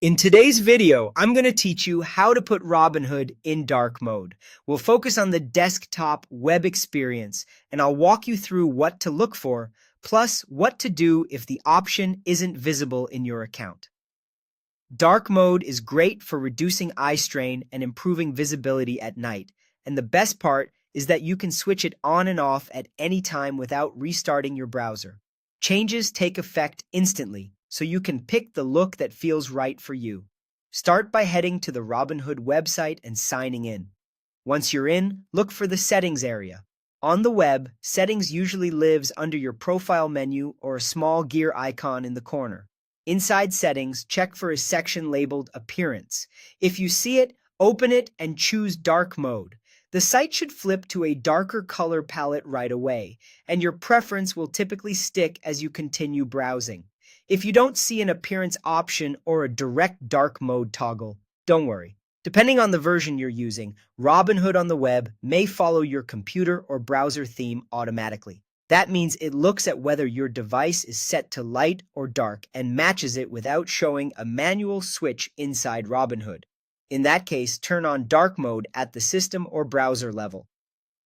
In today's video, I'm going to teach you how to put Robinhood in dark mode. We'll focus on the desktop web experience, and I'll walk you through what to look for, plus what to do if the option isn't visible in your account. Dark mode is great for reducing eye strain and improving visibility at night, and the best part is that you can switch it on and off at any time without restarting your browser. Changes take effect instantly, so you can pick the look that feels right for you. Start by heading to the Robinhood website and signing in. Once you're in, look for the Settings area. On the web, Settings usually lives under your profile menu or a small gear icon in the corner. Inside Settings, check for a section labeled Appearance. If you see it, open it and choose Dark Mode. The site should flip to a darker color palette right away, and your preference will typically stick as you continue browsing. If you don't see an appearance option or a direct dark mode toggle, don't worry. Depending on the version you're using, Robinhood on the web may follow your computer or browser theme automatically. That means it looks at whether your device is set to light or dark and matches it without showing a manual switch inside Robinhood. In that case, turn on dark mode at the system or browser level.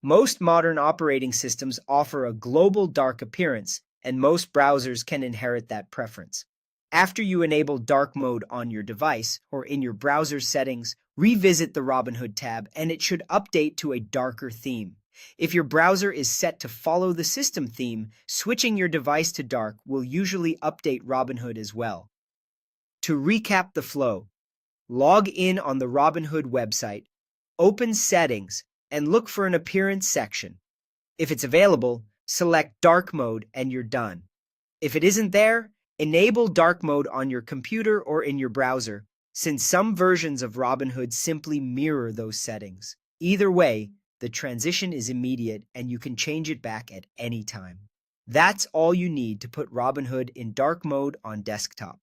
Most modern operating systems offer a global dark appearance, and most browsers can inherit that preference. After you enable dark mode on your device or in your browser settings, revisit the Robinhood tab and it should update to a darker theme. If your browser is set to follow the system theme, switching your device to dark will usually update Robinhood as well. To recap the flow, log in on the Robinhood website, open Settings, and look for an Appearance section. If it's available, select Dark Mode and you're done. If it isn't there, enable Dark Mode on your computer or in your browser, since some versions of Robinhood simply mirror those settings. Either way, the transition is immediate and you can change it back at any time. That's all you need to put Robinhood in dark mode on desktop.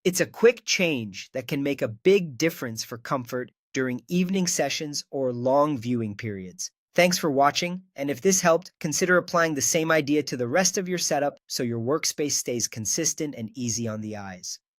It's a quick change that can make a big difference for comfort during evening sessions or long viewing periods. Thanks for watching, and if this helped, consider applying the same idea to the rest of your setup so your workspace stays consistent and easy on the eyes.